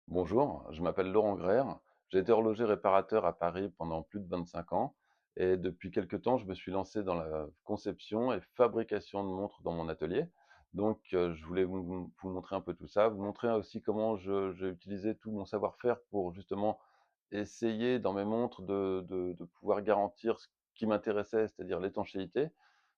Bonjour, je m'appelle Laurent Graire. J'ai été horloger réparateur à Paris pendant plus de 25 ans et depuis quelque temps, je me suis lancé dans la conception et fabrication de montres dans mon atelier. Donc, je voulais vous montrer un peu tout ça, vous montrer aussi comment j'ai utilisé tout mon savoir-faire pour justement essayer dans mes montres de pouvoir garantir ce qui m'intéressait, c'est-à-dire l'étanchéité,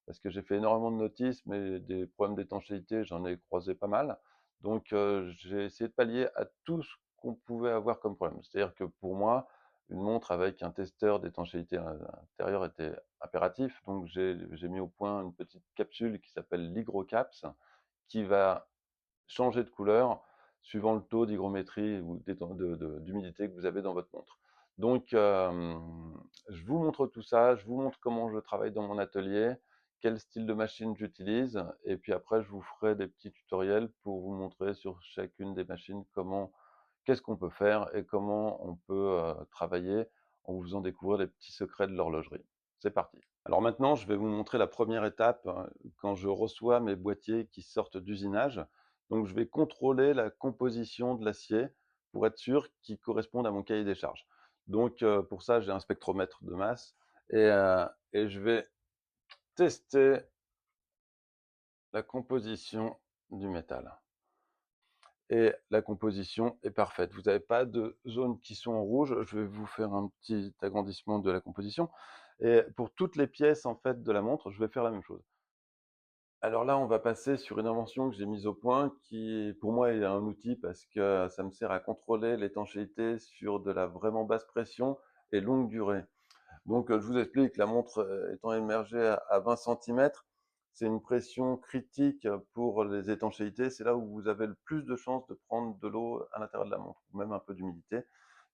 parce que j'ai fait énormément de notices, mais des problèmes d'étanchéité, j'en ai croisé pas mal. Donc, j'ai essayé de pallier à tout ce qu'on pouvait avoir comme problème. C'est-à-dire que pour moi, une montre avec un testeur d'étanchéité à l'intérieur était impératif. Donc, j'ai mis au point une petite capsule qui s'appelle l'hygrocaps, qui va changer de couleur suivant le taux d'hygrométrie ou d'humidité que vous avez dans votre montre. Donc, je vous montre tout ça, je vous montre comment je travaille dans mon atelier, quel style de machine j'utilise, et puis après, je vous ferai des petits tutoriels pour vous montrer sur chacune des machines qu'est-ce qu'on peut faire et comment on peut travailler en vous faisant découvrir les petits secrets de l'horlogerie. C'est parti. Alors maintenant, je vais vous montrer la première étape quand je reçois mes boîtiers qui sortent d'usinage. Donc, je vais contrôler la composition de l'acier pour être sûr qu'il corresponde à mon cahier des charges. Donc, pour ça, j'ai un spectromètre de masse et je vais tester la composition du métal. Et la composition est parfaite. Vous n'avez pas de zones qui sont en rouge. Je vais vous faire un petit agrandissement de la composition. Et pour toutes les pièces en fait de la montre, je vais faire la même chose. Alors là, on va passer sur une invention que j'ai mise au point qui, pour moi, est un outil parce que ça me sert à contrôler l'étanchéité sur de la vraiment basse pression et longue durée. Donc, je vous explique, la montre étant émergée à 20 centimètres, c'est une pression critique pour les étanchéités. C'est là où vous avez le plus de chances de prendre de l'eau à l'intérieur de la montre, ou même un peu d'humidité.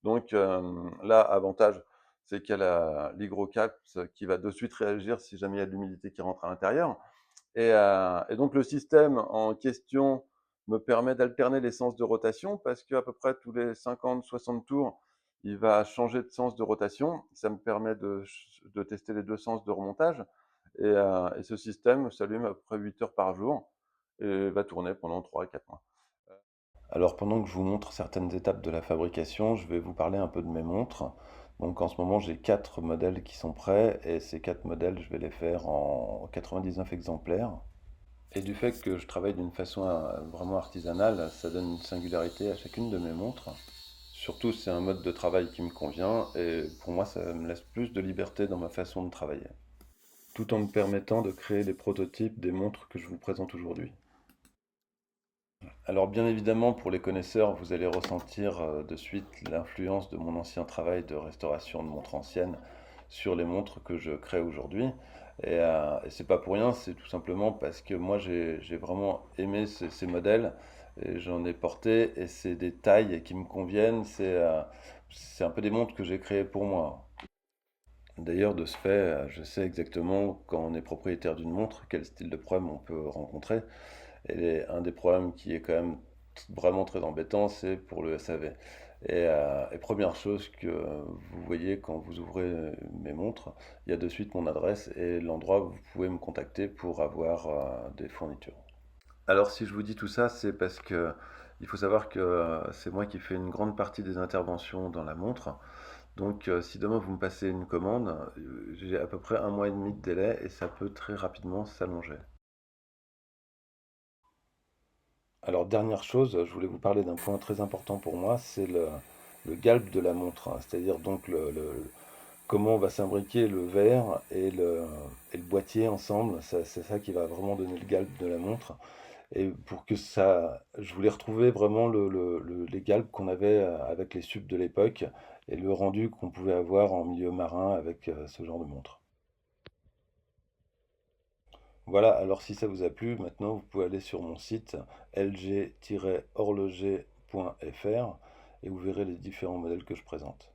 Donc là, avantage, c'est qu'il y a l'hygrocaps qui va de suite réagir si jamais il y a de l'humidité qui rentre à l'intérieur. Et donc le système en question me permet d'alterner les sens de rotation parce qu'à peu près tous les 50-60 tours, il va changer de sens de rotation. Ça me permet de tester les deux sens de remontage. Et ce système s'allume à peu près 8 heures par jour et va tourner pendant 3 à 4 mois. Alors pendant que je vous montre certaines étapes de la fabrication, je vais vous parler un peu de mes montres. Donc en ce moment, j'ai 4 modèles qui sont prêts et ces 4 modèles, je vais les faire en 99 exemplaires. Et du fait que je travaille d'une façon vraiment artisanale, ça donne une singularité à chacune de mes montres. Surtout, c'est un mode de travail qui me convient et pour moi, ça me laisse plus de liberté dans ma façon de travailler, tout en me permettant de créer les prototypes des montres que je vous présente aujourd'hui. Alors bien évidemment, pour les connaisseurs, vous allez ressentir de suite l'influence de mon ancien travail de restauration de montres anciennes sur les montres que je crée aujourd'hui. Et c'est pas pour rien, c'est tout simplement parce que moi j'ai vraiment aimé ces modèles et j'en ai porté et c'est des tailles qui me conviennent. C'est un peu des montres que j'ai créées pour moi. D'ailleurs, de ce fait, je sais exactement quand on est propriétaire d'une montre quel style de problème on peut rencontrer. Un des problèmes qui est quand même vraiment très embêtant, c'est pour le SAV. Et première chose que vous voyez quand vous ouvrez mes montres, il y a de suite mon adresse et l'endroit où vous pouvez me contacter pour avoir des fournitures. Alors si je vous dis tout ça, c'est parce que il faut savoir que c'est moi qui fais une grande partie des interventions dans la montre. Donc si demain vous me passez une commande, j'ai à peu près un mois et demi de délai et ça peut très rapidement s'allonger. Alors, dernière chose, je voulais vous parler d'un point très important pour moi, c'est le galbe de la montre, hein. C'est-à-dire donc comment on va s'imbriquer le verre et le boîtier ensemble. C'est ça qui va vraiment donner le galbe de la montre. Et pour que ça, je voulais retrouver vraiment les galbes qu'on avait avec les subs de l'époque et le rendu qu'on pouvait avoir en milieu marin avec ce genre de montre. Voilà, alors si ça vous a plu, maintenant vous pouvez aller sur mon site lg-horloger.fr et vous verrez les différents modèles que je présente.